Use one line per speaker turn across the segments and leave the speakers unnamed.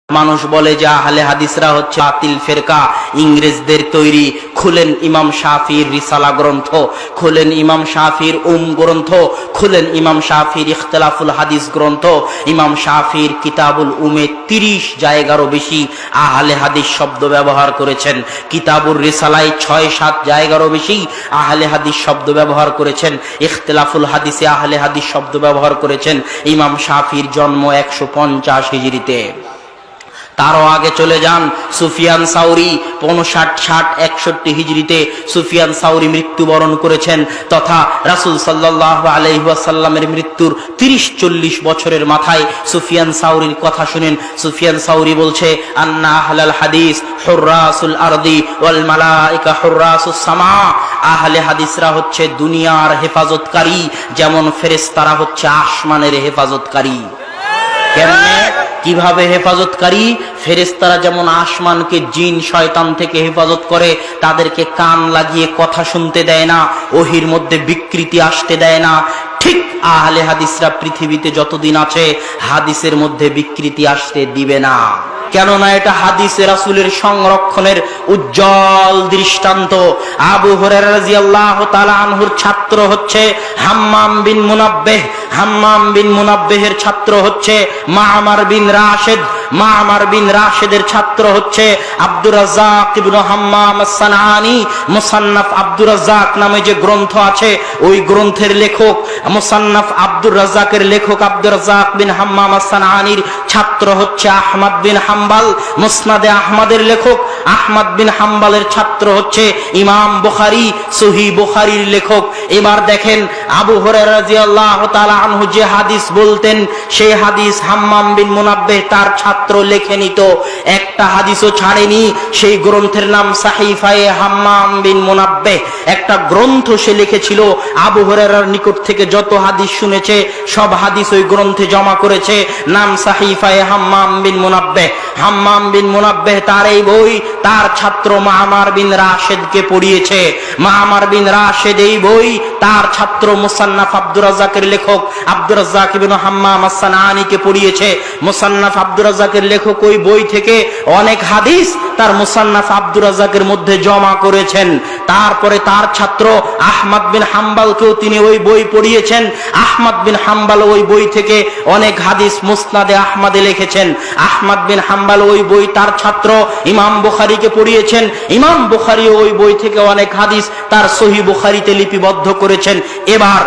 মানুষ বলে যে আহলে হাদিসরা হচ্ছে বাতিল ফেরকা, ইংরেজদের তৈরি। খুলেন ইমাম শাফির রিসালা গ্রন্থ, খুলেন ইমাম শাফির গ্রন্থ, খুলেন ইমাম শাফির ইখতিলাফুল হাদিস গ্রন্থ। ইমাম শাফির কিতাবুল উমে 30 জায়গারও বেশি আহলে হাদিস শব্দ ব্যবহার করেছেন। কিতাবুর রিসালায় 6-7 জায়গারও বেশি আহলে হাদিস শব্দ ব্যবহার করেছেন। ইখতিলাফুল হাদিসে আহলে হাদিস শব্দ ব্যবহার করেছেন। ইমাম শাফির জন্ম 150 হিজরিতে। তারও আগে চলে যান সুফিয়ান সাউরি 59-60-61 হিজরিতে সুফিয়ান সাউরি মৃত্যুবরণ করেছেন, তথা রাসূল সাল্লাল্লাহু আলাইহি ওয়াসাল্লামের মৃত্যুর 30-40 বছরের মাথায় সুফিয়ান সাউরির কথা শুনেন। সুফিয়ান সাউরি বলছে, আন্না আহলাল হাদিস হুররাসুল আরদি ওয়াল মালায়েকা হুররাসুস সামা। আহলে হাদিসরা হচ্ছে দুনিয়ার হেফাজতকারী, যেমন ফেরেশতারা হচ্ছে আসমানের হেফাজতকারী। কেমনে, কিভাবে হেফাজতকারী? ফেরেশতারা যেমন আসমানকে জিন শয়তান থেকে হেফাজত করে, তাদেরকে কান লাগিয়ে কথা শুনতে দেয় না, ওহির মধ্যে বিকৃতি আসতে দেয় না, ঠিক আহলে হাদিসরা পৃথিবীতে যতদিন আছে হাদিসের মধ্যে বিকৃতি আসতে দিবে না। কেননা এটা হাদিসে রাসূলের সংরক্ষণের উজ্জ্বল দৃষ্টান্ত। আবু হুরায়রা রাদিয়াল্লাহু তাআলা আনহুর ছাত্র হচ্ছে হাম্মাম বিন মুনাব্বিহ, হাম্মাম বিন মুনাব্বিহের ছাত্র হচ্ছে মা'মার বিন রাশিদ, মা'মার বিন রাশিদের ছাত্র হচ্ছে আব্দুর রাজ্জাক ইবনে হাম্মাম আস-সানআনী। মুসান্নাফ আব্দুর রাজ্জাক নামে যে গ্রন্থ আছে, ওই গ্রন্থের লেখক মুসান্নাফ আব্দুর রাজ্জাকের লেখক আব্দুর রাজ্জাক বিন হাম্মাম আস-সানআনীর ছাত্র হচ্ছে আহমদ বিন হাম্বল। মুসনাদে আহমদের লেখক আহমদ বিন হাম্বলের ছাত্র হচ্ছে ইমাম বুখারী, সহিহ বুখারীর লেখক। এবার দেখেন আবু হুরায়রা রাদিয়াল্লাহু তাআলা আনহু যে হাদিস বলতেন, সেই হাদিস হাম্মাম বিন মুনাব্বিহ তার ছাত্র লেখে নিত, একটা হাদিসও ছাড়েনি। সেই গ্রন্থের নাম সাহিফায়ে হাম্মাম বিন মুনাব্বিহ। একটা গ্রন্থ সে লিখেছিল, আবু হুরায়রার নিকট থেকে যত হাদিস শুনেছে সব হাদিস ওই গ্রন্থে জমা করেছে, নাম সাহিফায়ে হাম্মাম বিন মুনাব্বিহ। হাম্মাম বিন মুনাব্বিহ তার এই বই তার ছাত্র মা'মার বিন রাশিদকে পড়িয়েছে। মা'মার বিন রাশিদ এই বই তার ছাত্র মুসান্নাফ আব্দুর রাজ্জাকের লেখক আব্দুর রাজ্জাক ইবনে হাম্মাম আস-সানআনীকে পড়িয়েছে। মুসান্নাফ আব্দুর রাজ্জাকের লেখক ওই বই থেকে অনেক হাদিস তার মুসান্নাফ আব্দুর রাজ্জাকের মধ্যে জমা করেছেন। তারপরে তার ছাত্র আহমদ বিন হাম্বলকেও তিনি ওই বই পড়িয়েছেন। আহমদ বিন হাম্বল ওই বই থেকে অনেক হাদিস মুসনাদে আহমদে লিখেছেন। আহমদ বিন হাম্বল ওই বই তার ছাত্র ইমাম বুখারীকে পড়িয়েছেন। ইমাম বুখারী ওই বই থেকে অনেক হাদিস তার সহিহ বুখারীতে লিপিবদ্ধ করেছেন। এবার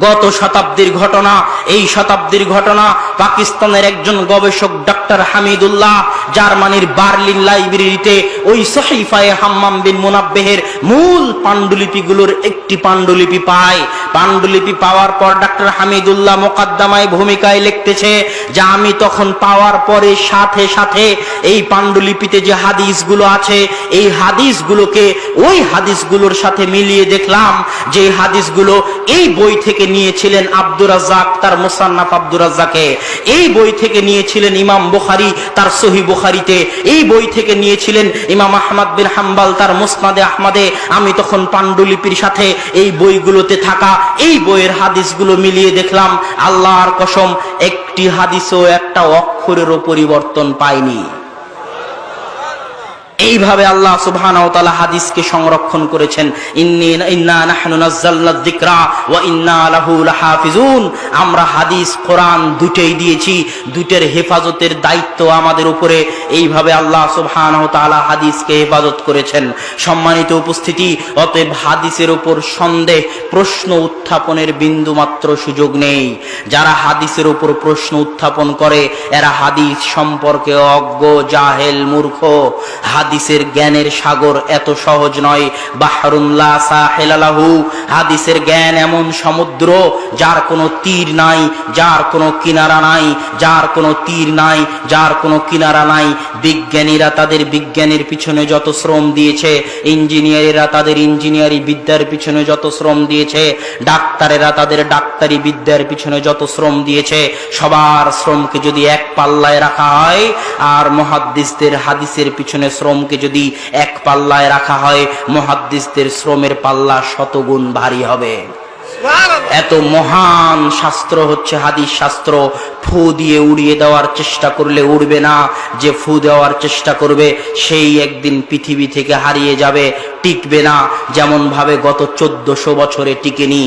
গত শতাব্দীর ঘটনা, এই শতাব্দীর ঘটনা, পাকিস্তানের একজন গবেষক ডক্টর হামিদুল্লাহ জার্মানির বার্লিন লাইব্রেরিতে ওই সাহিফায়ে হাম্মাম বিন মুনাব্বিহের মূল পাণ্ডুলিপিগুলোর একটি পাণ্ডুলিপি পায়। পাণ্ডুলিপি পাওয়ার পর ডক্টর হামিদুল্লাহ মুকদ্দমায় ভূমিকায় লিখতেছে যে আমি তখন পাওয়ার পরে সাথে সাথে এই পাণ্ডুলিপিতে যে হাদিসগুলো আছে এই হাদিসগুলোকে ওই হাদিসগুলোর সাথে মিলিয়ে দেখলাম যে হাদিসগুলো এই বই থেকে নিয়েছিলেন আব্দুর রাজ্জাক তার মুসান্নাফ আব্দুর রাজ্জাকে, এই বই থেকে নিয়েছিলেন ইমাম বুখারী তার সহিহ বুখারীতে, এই বই থেকে নিয়েছিলেন ইমাম আহমদ বিন হাম্বল তার মুসনাদে আহমদে। আমি তখন পাণ্ডুলিপির সাথে এই বইগুলোতে থাকা এই বইয়ের হাদিসগুলো মিলিয়ে দেখলাম, আল্লাহর কসম একটি হাদিসও একটা অক্ষরেরও পরিবর্তন পায়নি। এইভাবে আল্লাহ সুবহানাহু ওয়া তাআলা হাদিসকে সংরক্ষণ করেছেন। ইন্না নাহনু নাযালনা যিকরা ওয়া ইন্না লাহু লাহাফিজুন। আমরা হাদিস কোরআন দুটেই দিয়েছি, দুটের হেফাজতের দায়িত্ব আমাদের উপরে। এইভাবে আল্লাহ সুবহানাহু ওয়া তাআলা হাদিসকে হেফাজত করেছেন। সম্মানিত উপস্থিতি, অতএব হাদিসের উপর সন্দেহ প্রশ্ন উত্থাপনের বিন্দুমাত্র সুযোগ নেই। যারা হাদিসের উপর প্রশ্ন উত্থাপন করে এরা হাদিস সম্পর্কে অজ্ঞ, জাহেল, মূর্খ। হাদিসের জ্ঞানের সাগর এত সহজ নয়। বাহরুন লা সাহিলা লাহু। হাদিসের জ্ঞান এমন সমুদ্র যার কোনো তীর নাই, যার কোনো কিনারা নাই, যার কোনো তীর নাই, যার কোনো কিনারা নাই। বিজ্ঞানীরা তাদের বিজ্ঞানের পিছনে যত শ্রম দিয়েছে, ইঞ্জিনিয়ারেরা তাদের ইঞ্জিনিয়ারি বিদ্যার পিছনে যত শ্রম দিয়েছে, ডাক্তারেরা তাদের ডাক্তারি বিদ্যার পিছনে যত শ্রম দিয়েছে, সবার শ্রমকে যদি এক পাল্লায় রাখা হয় আর মুহাদ্দিসদের হাদিসের পিছনে শ্রমকে যদি এক পাল্লায় রাখা হয়, মুহাদ্দিসদের শ্রমের পাল্লা শতগুণ ভারী হবে। এত মহান শাস্ত্র হচ্ছে হাদিস শাস্ত্র। ফু দিয়ে উড়িয়ে দেওয়ার চেষ্টা করলে উড়বে না, যে ফু দেওয়ার চেষ্টা করবে সেই একদিন পৃথিবী থেকে হারিয়ে যাবে, টিকবে না, যেমন ভাবে গত 1400 বছরে টিকেনি।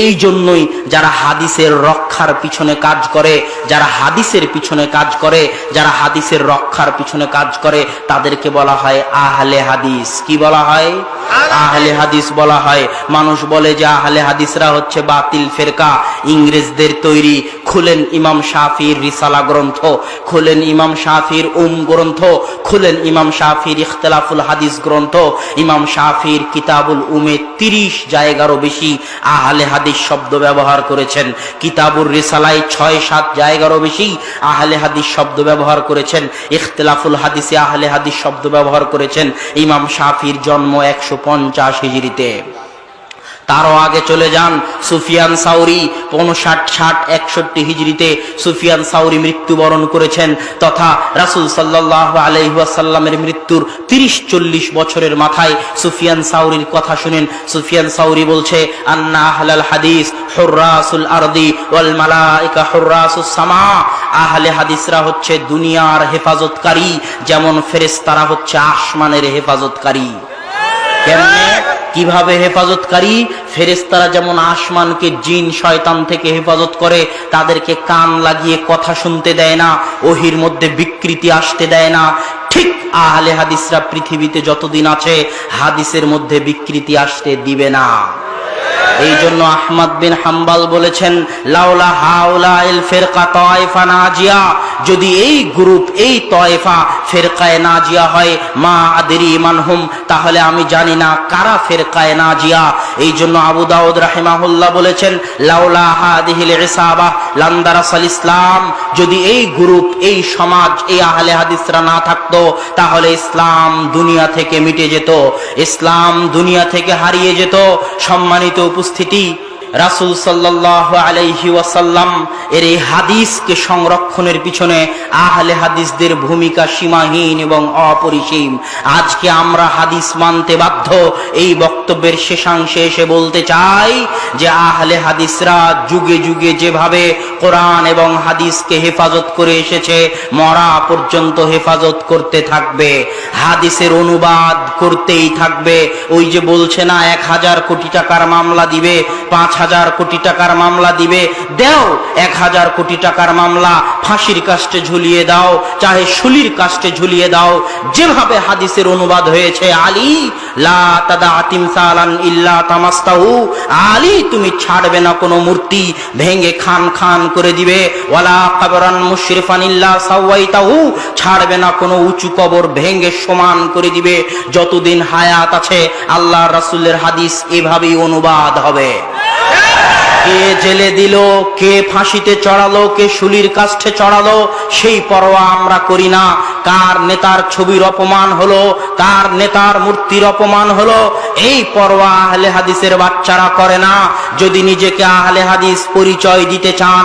এই জন্যই যারা হাদিসের রক্ষার পিছনে কাজ করে, যারা হাদিসের পিছনে কাজ করে, যারা হাদিসের রক্ষার পিছনে কাজ করে, তাদেরকে বলা হয় আহলে হাদিস। কি বলা হয়? আহলে হাদিস বলা হয়। মানুষ বলে যে আহলে হাদিসরা হচ্ছে বাতিল ফেরকা, ইংরেজদের তৈরি। খুলেন ইমাম শাফির রিসালা গ্রন্থ, খুলেন ইমাম শাফির গ্রন্থ, খুলেন ইমাম শাফির ইখতিলাফুল হাদিস গ্রন্থ। ইমাম শাফির কিতাবুল উমে 30 জায়গারও বেশি আহলে হাদিস শব্দ ব্যবহার করেছেন। কিতাবুর রিসালায় 6-7 জায়গারও বেশি আহলে হাদিস শব্দ ব্যবহার করেছেন। ইখতিলাফুল হাদিসে আহলে হাদিস শব্দ ব্যবহার করেছেন। ইমাম শাফির জন্ম 150 হিজরিতে। তারও আগে চলে যান, সুফিয়ান সাউরি 59-60-61 হিজরিতে সুফিয়ান সাউরি মৃত্যুবরণ করেছেন, তথা রাসূল সাল্লাল্লাহু আলাইহি ওয়াসাল্লামের মৃত্যুর 30-40 বছরের মাথায় সুফিয়ান সাউরির কথা শুনেন। সুফিয়ান সাউরি বলছে, আন্না আহলাল হাদিস হুররাসুল আরদি ওয়াল মালায়েকা হুররাসুস সামা। আহলে হাদিসরা হচ্ছে দুনিয়ার হেফাজতকারী, যেমন ফেরেশতারা হচ্ছে আসমানের হেফাজতকারী। কেমনে, কিভাবে হেফাজতকারী? ফেরেশতারা যেমন আসমানকে জিন শয়তান থেকে হেফাজত করে, তাদেরকে কান লাগিয়ে কথা শুনতে দেয় না, ওহির মধ্যে বিকৃতি আসতে দেয় না, ঠিক আহলে হাদিসরা পৃথিবীতে যতদিন আছে হাদিসের মধ্যে বিকৃতি আসতে দিবে না। এই জন্য আহমদ বিন হাম্বল বলেছেন, লাউলা হাউলাইল ফিরকা তায়েফা নাজিয়া, যদি এই গ্রুপ, এই তয়েফা ফিরকায়ে নাজিয়া হয়, মা আদরি মানহুম, তাহলে আমি জানি না কারা ফিরকায়ে নাজিয়া। এই জন্য আবু দাউদ রাহিমাহুল্লাহ বলেছেন, লাউলা হাদিহিল ইসাবা লান্দারাসাল ইসলাম, যদি এই গ্রুপ, এই সমাজ, এই আহলে হাদিসরা না থাকতো তাহলে ইসলাম দুনিয়া থেকে মিটে যেত, ইসলাম দুনিয়া থেকে হারিয়ে যেত। সম্মানিত উপস্থিতি, রাসূল সাল্লাল্লাহু আলাইহি ওয়াসাল্লাম এর এই হাদিসকে সংরক্ষণের পিছনে আহলে হাদিসদের ভূমিকা সীমাহীন এবং অপরিসীম। আজকে আমরা হাদিস মানতে বাধ্য। এই বক্তব্যের শেষাংশে এসে বলতে চাই যে আহলে হাদিসরা যুগে যুগে যেভাবে কোরআন এবং হাদিসকে হেফাজত করে এসেছে, মরা পর্যন্ত হেফাজত করতে থাকবে, হাদিসের অনুবাদ করতেই থাকবে। ওই যে বলছে না 1000 কোটি টাকার মামলা দিবে, 5000 কোটি টাকার মামলা দিবে, দাও 1000 কোটি টাকার মামলা, ফাঁসির কাস্টে ঝুলিয়ে দাও, চাহে শুলির কাস্টে ঝুলিয়ে দাও। যেভাবে হাদিসের অনুবাদ হয়েছে, আলী লা তাদা তিমসালান ইল্লা তামাস্তাহু, আলী তুমি ছাড়বে না কোনো মূর্তি, ভেঙে খান খান করে দিবে। ওয়ালা কবরান মুশরিফান ইল্লা সাওয়াইতাহু, ছাড়বে না কোনো উঁচু কবর, ভেঙে সমান করে দিবে। যতদিন হায়াত আছে আল্লাহর রাসূলের হাদিস এভাবেই অনুবাদ হবে। কে জেলে দিল, কে ফাঁসিতে চড়ালো, কে শুলির কাষ্ঠে চড়ালো, সেই পরোয়া আমরা করি না। কার নেতার ছবির অপমান হলো, কার নেতার মূর্তির অপমান হলো, এই পরোয়া আহলে হাদিসের বাচ্চারা করে না। যদি নিজেকে আহলে হাদিস পরিচয় দিতে চান,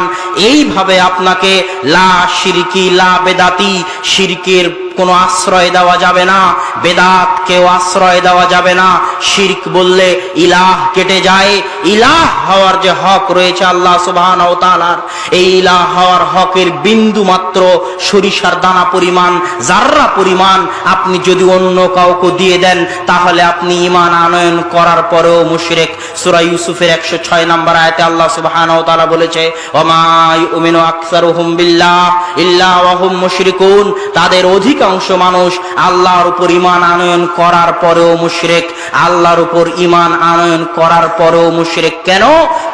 এইভাবে আপনাকে লা শিরকি লা বেদাতি, শিরকের কোনো আশ্রয় দেওয়া যাবে না, বেদাত কেউ আশ্রয় দেওয়া যাবে না। শিরক বললে ইলাহ কেটে যায়। ইলাহ হওয়ার যে হক রয়েছে আল্লাহ সুবহানাহু ওয়া তাআলার, এই ইলাহ হওয়ার হকের বিন্দু মাত্র, সরিষার দানা পরিমাণ, জাররা পরিমাণ আপনি যদি অন্য কাউকে দিয়ে দেন, তাহলে আপনি ঈমান আনয়ন করার পরেও মুশরিক। সূরা ইউসুফের 106 নম্বর আয়াতে আল্লাহ সুবহানাহু ওয়া তাআলা বলেছে, ওয়া মা ইউমিনু আকসারুহুম বিল্লাহ ইল্লা ওয়া হুম মুশরিকুন, তাদের অধিকাংশ মানুষ আল্লাহর উপর ঈমান আনয়ন করার পরেও মুশরিক, আল্লাহর উপর ঈমান আনয়ন করার পরেও মুশরিক। কেন?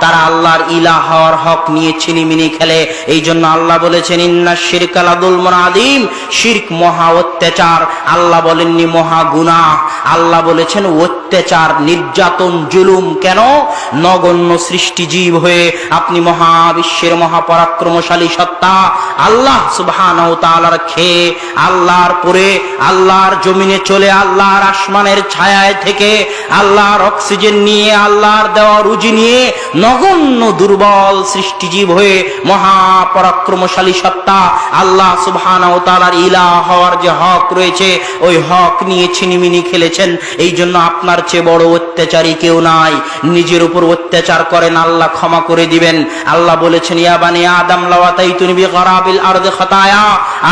তারা আল্লাহর ইলাহ হওয়ার হক নিয়ে ছিনিমিনি খেলে। এই জন্য আল্লাহ বলেছেন, ইন্নাশ শিরকা লাযুলমুন আযীম, শিরক মহা অত্যাচার। আল্লাহ বলেননি মহা গুনাহ, আল্লাহ বলেছেন অত্যাচার, নির্যাতন, জুলুম। কেন? নগণ্য সৃষ্টি জীব হয়ে আপনি মহাবিশ্বের মহাপরাক্রমশালী সত্তা আল্লাহ সুবহানাহু ওয়া তাআলার খেয়ে, আল্লাহর পরে, আল্লাহর জমিনে চলে, আল্লাহর আসমানের ছায়ায় থেকে, আল্লাহর অক্সিজেন নিয়ে, আল্লাহর দেওয়া রুজি নিয়ে নগণ্য দুর্বল সৃষ্টিজীব হয়ে মহাপরাক্রমশালী সত্তা আল্লাহ সুবহানাহু ওয়া তাআলার ইলাহ হওয়ার যে হক রয়েছে, ওই হক নিয়ে ছিনিমিনি খেলেছেন। এই জন্য আপনার চেয়ে বড় অত্যাচারী কেউ নাই। নিজের উপর অত্যাচার করেন, আল্লাহ ক্ষমা করে দিবেন। আল্লাহ বলেছেন, ইয়া বানি আদম লাওয়াতাইতুনি বিগরাবিল আরদি খাতায়া,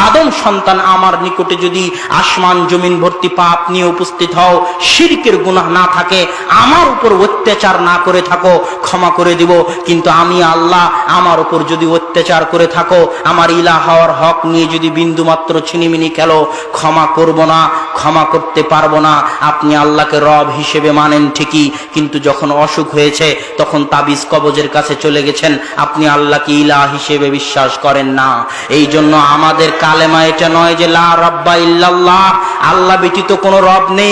আদম সন্তান, আমার নিকটে যদি আসমান জমিন ভর্তি পাপ নিয়ে উপস্থিত হও, শিরকের গুনাহ না থাকে, আমার উপর অত্যাচার না করে থাকো, ক্ষমা করে দিব। কিন্তু আমি আল্লাহ, আমার উপর যদি অত্যাচার করে থাকো, আমার ইলাহ হওয়ার হক নিয়ে যদি বিন্দু মাত্র ছিনিমিনি খেলো, ক্ষমা করব না, ক্ষমা করতে পারবো না। আপনি আল্লাহকে রব হিসেবে মানেন ঠিকই, কিন্তু যখন অসুখ হয়েছে তখন তাবিজ কবজের কাছে চলে গেছেন, আপনি আল্লাহকে ইলাহ হিসেবে বিশ্বাস করেন না। এই জন্য আমাদের কালেমা এটা নয় যে লা রাব্বা ইল্লাল্লাহ, আল্লাহ ব্যতীত কোনো রব নেই।